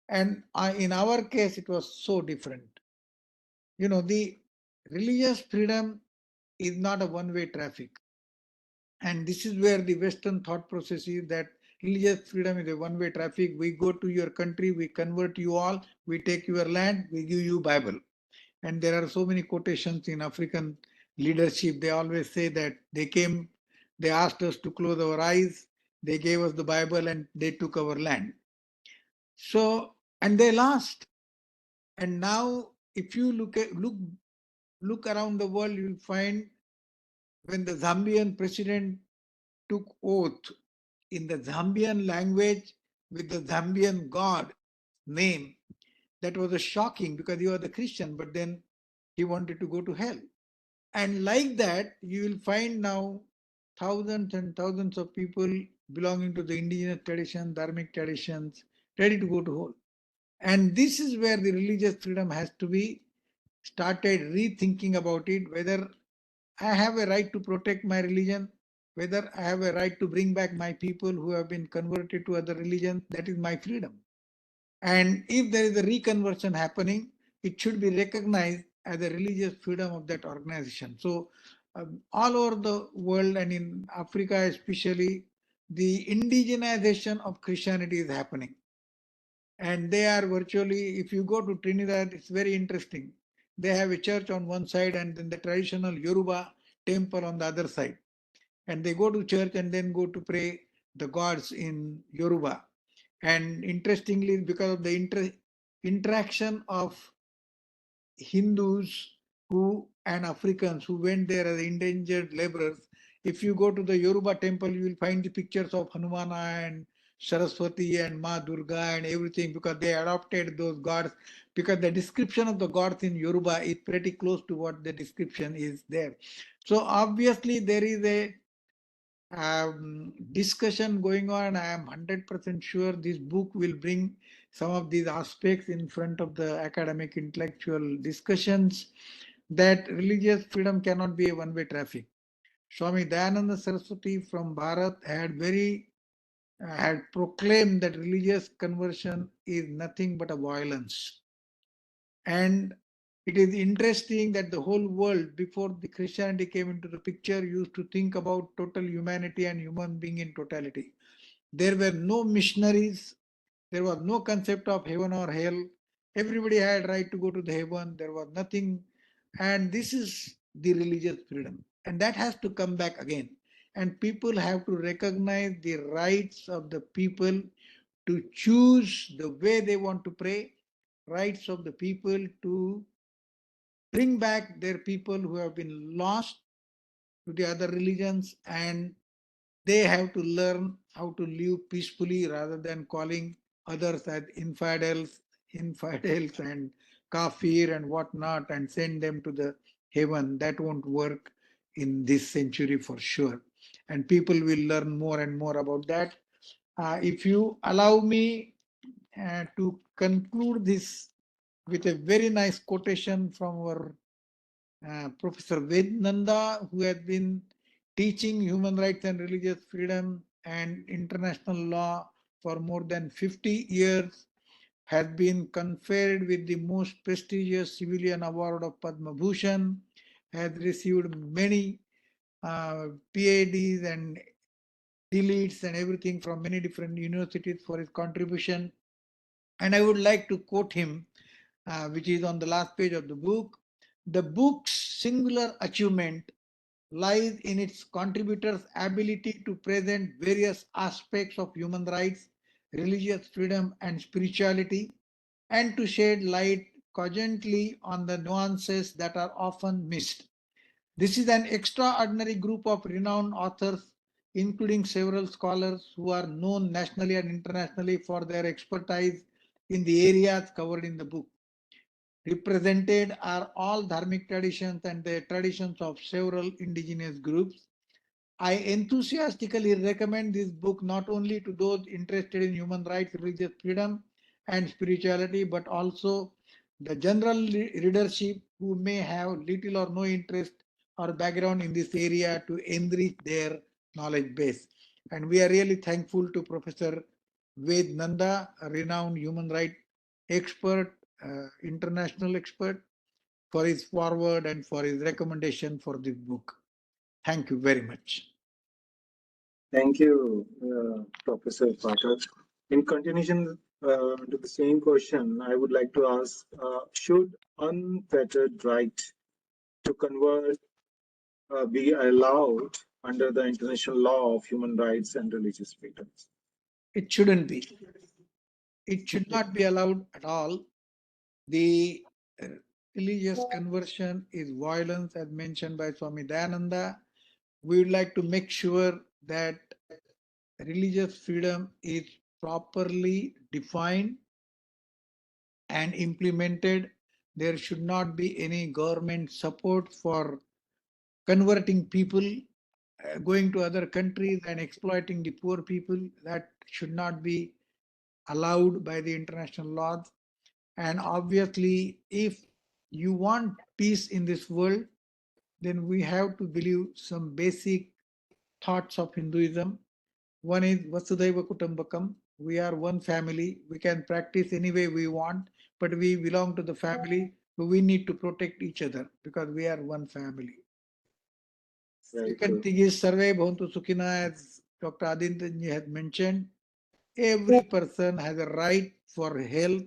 Speaker 3: And in our case, it was so different. You know, the religious freedom is not a one-way traffic. And this is where the Western thought process is that religious freedom is a one-way traffic. We go to your country, we convert you all, we take your land, we give you Bible. And there are so many quotations in African leadership. They always say that they came, they asked us to close our eyes, they gave us the Bible and they took our land. So, and they lost. And now if you look around the world, you find when the Zambian president took oath in the Zambian language with the Zambian God name, that was a shocking because he was a Christian, but then he wanted to go to hell. And like that, you will find now thousands and thousands of people belonging to the indigenous tradition, dharmic traditions, ready to go to hell. And this is where the religious freedom has to be started rethinking about it, whether I have a right to protect my religion, whether I have a right to bring back my people who have been converted to other religions, that is my freedom. And if there is a reconversion happening, it should be recognized as a religious freedom of that organization. So all over the world and in Africa especially, the indigenization of Christianity is happening. And they are virtually, if you go to Trinidad, it's very interesting. They have a church on one side and then the traditional Yoruba temple on the other side. And they go to church and then go to pray the gods in Yoruba. And interestingly, because of the interaction of Hindus who and Africans who went there as endangered laborers, if you go to the Yoruba temple, you will find the pictures of Hanumana and Saraswati and Ma Durga and everything because they adopted those gods because the description of the gods in Yoruba is pretty close to what the description is there. So obviously there is a discussion going on. I am 100% sure this book will bring some of these aspects in front of the academic intellectual discussions that religious freedom cannot be a one-way traffic. Swami Dayananda Saraswati from Bharat had proclaimed that religious conversion is nothing but a violence. And it is interesting that the whole world, before the Christianity came into the picture, used to think about total humanity and human being in totality. There were no missionaries. There was no concept of heaven or hell. Everybody had right to go to the heaven. There was nothing. And this is the religious freedom. And that has to come back again. And people have to recognize the rights of the people to choose the way they want to pray, rights of the people to bring back their people who have been lost to the other religions, and they have to learn how to live peacefully rather than calling others as infidels and kafir and whatnot and send them to the heaven. That won't work in this century for sure. And people will learn more and more about that. If you allow me to conclude this with a very nice quotation from our Professor Vednanda, who has been teaching human rights and religious freedom and international law for more than 50 years, has been conferred with the most prestigious civilian award of Padma Bhushan, has received many PhDs and deletes and everything from many different universities for his contribution. And I would like to quote him, which is on the last page of the book. The book's singular achievement lies in its contributors' ability to present various aspects of human rights, religious freedom, and spirituality, and to shed light cogently on the nuances that are often missed. This is an extraordinary group of renowned authors, including several scholars who are known nationally and internationally for their expertise in the areas covered in the book. Represented are all Dharmic traditions and the traditions of several indigenous groups. I enthusiastically recommend this book not only to those interested in human rights, religious freedom, and spirituality, but also the general readership who may have little or no interest or background in this area to enrich their knowledge base. And we are really thankful to Professor Ved Nanda, a renowned human rights expert, international expert, for his forward and for his recommendation for this book. Thank you very much.
Speaker 1: Thank you, Professor Pathak. In continuation to the same question, I would like to ask, should unfettered right to convert be allowed under the international law of human rights and religious freedoms?
Speaker 3: It shouldn't be. It should not be allowed at all. The religious conversion is violence, as mentioned by Swami Dayananda. We would like to make sure that religious freedom is properly defined and implemented. There should not be any government support for converting people, going to other countries and exploiting the poor people. That should not be allowed by the international laws. And obviously, if you want peace in this world, then we have to believe some basic thoughts of Hinduism. One is Vasudhaiva Kutumbakam. We are one family. We can practice any way we want, but we belong to the family. So we need to protect each other because we are one family. Second thing is Sarve Bhavantu Sukhina, as Dr. Adityanjee has mentioned. Every person has a right for health.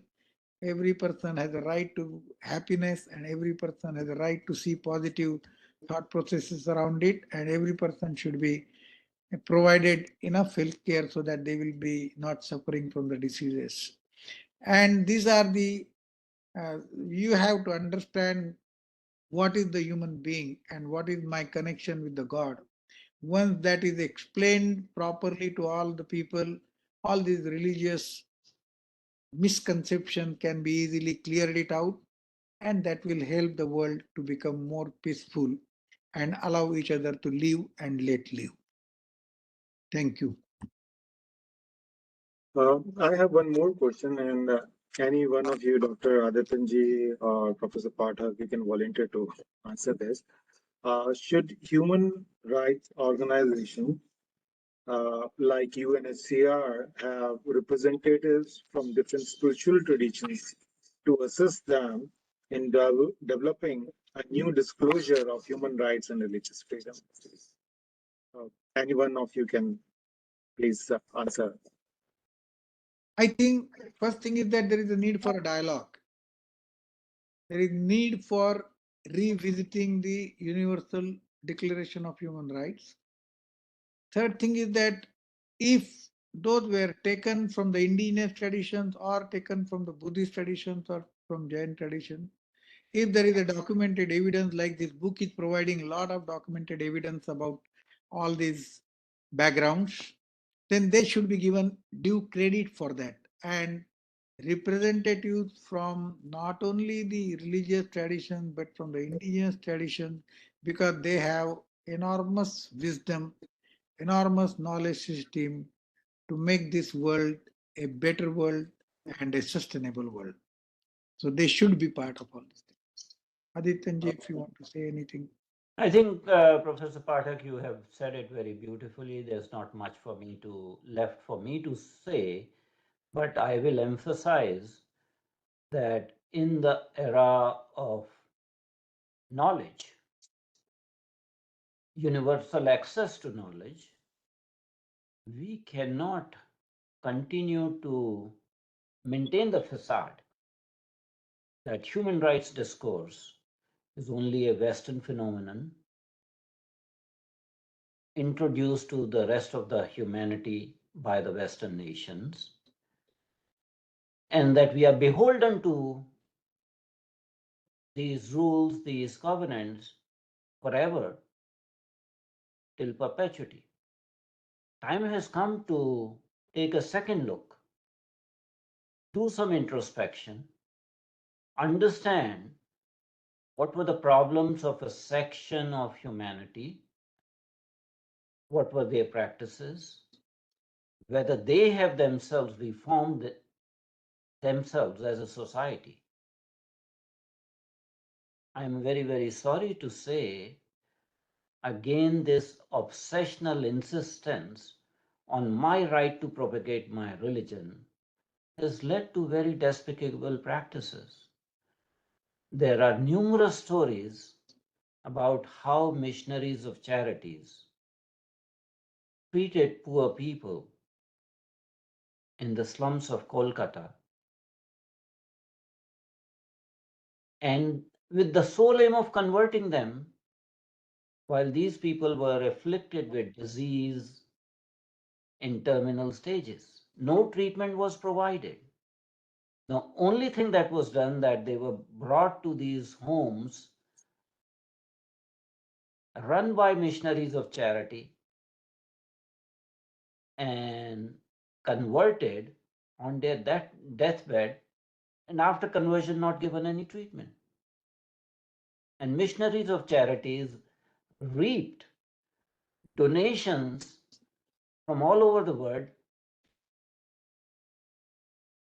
Speaker 3: Every person has a right to happiness, and every person has a right to see positive thought processes around it. And every person should be provided enough health care so that they will be not suffering from the diseases. And these are the, you have to understand what is the human being and what is my connection with the God. Once that is explained properly to all the people, all these religious misconception can be easily cleared it out, and that will help the world to become more peaceful and allow each other to live and let live. Thank you.
Speaker 1: I have one more question, and any one of you, Dr. Adityanjee or Professor Pathak, you can volunteer to answer this. Should human rights organizations like UNHCR have representatives from different spiritual traditions to assist them in developing a new disclosure of human rights and religious freedom? Any one of you can please answer.
Speaker 3: I think first thing is that there is a need for a dialogue. There is need for revisiting the Universal Declaration of Human Rights. Third thing is that if those were taken from the indigenous traditions or taken from the Buddhist traditions or from Jain tradition, if there is a documented evidence, like this book is providing a lot of documented evidence about all these backgrounds, then they should be given due credit for that. And representatives from not only the religious tradition but from the indigenous tradition, because they have enormous wisdom, enormous knowledge system to make this world a better world and a sustainable world. So they should be part of all this. Adityanjee, if you want to say anything.
Speaker 2: I think, Professor Pathak, you have said it very beautifully. There's not much left for me to say, but I will emphasize that in the era of knowledge, universal access to knowledge, we cannot continue to maintain the facade that human rights discourse is only a Western phenomenon introduced to the rest of the humanity by the Western nations, and that we are beholden to these rules, these covenants forever till perpetuity. Time has come to take a second look, do some introspection, understand what were the problems of a section of humanity, what were their practices, whether they have themselves reformed themselves as a society. I am very, very sorry to say, again, this obsessional insistence on my right to propagate my religion has led to very despicable practices. There are numerous stories about how missionaries of charities treated poor people in the slums of Kolkata, and with the sole aim of converting them, while these people were afflicted with disease in terminal stages. No treatment was provided. The only thing that was done, that they were brought to these homes run by missionaries of charity and converted on their deathbed, and after conversion not given any treatment. And missionaries of charities reaped donations from all over the world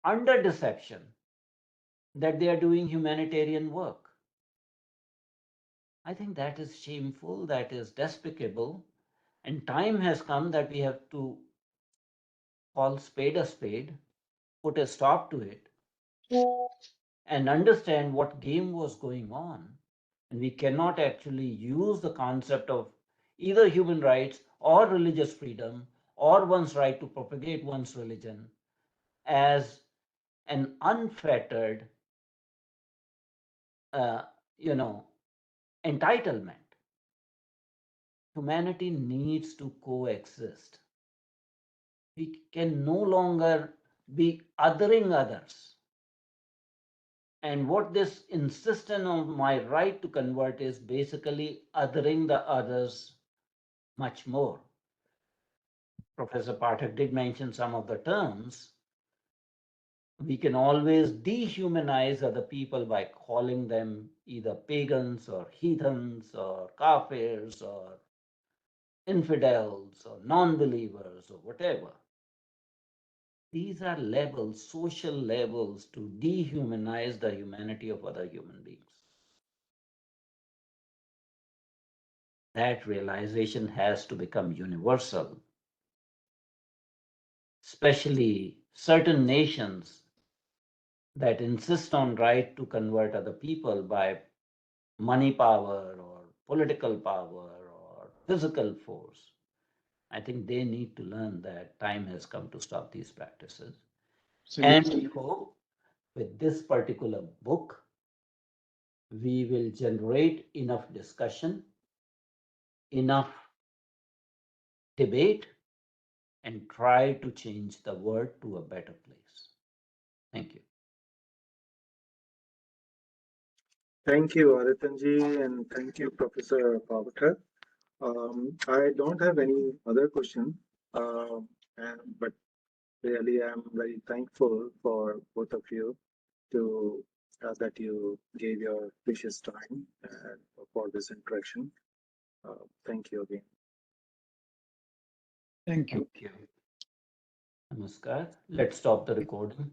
Speaker 2: under deception that they are doing humanitarian work. I think that is shameful, that is despicable, and time has come that we have to call spade a spade, put a stop to it, and understand what game was going on. And we cannot actually use the concept of either human rights or religious freedom or one's right to propagate one's religion as an unfettered, uh, entitlement. Humanity needs to coexist. We can no longer be othering others. And what this insistence on my right to convert is basically othering the others much more. Professor Pathak did mention some of the terms. We can always dehumanize other people by calling them either pagans or heathens or kafirs or infidels or non-believers or whatever. These are labels, social labels, to dehumanize the humanity of other human beings. That realization has to become universal, especially certain nations that insist on right to convert other people by money power or political power or physical force. I think they need to learn that time has come to stop these practices. And we hope with this particular book, we will generate enough discussion, enough debate, and try to change the world to a better place. Thank you.
Speaker 1: Thank you, Adityanjee, and thank you, Professor Pathak. I don't have any other question, but really I'm very thankful for both of you to that you gave your precious time for this interaction. Thank you again.
Speaker 3: Thank you.
Speaker 2: Thank you. Namaskar. Let's stop the recording.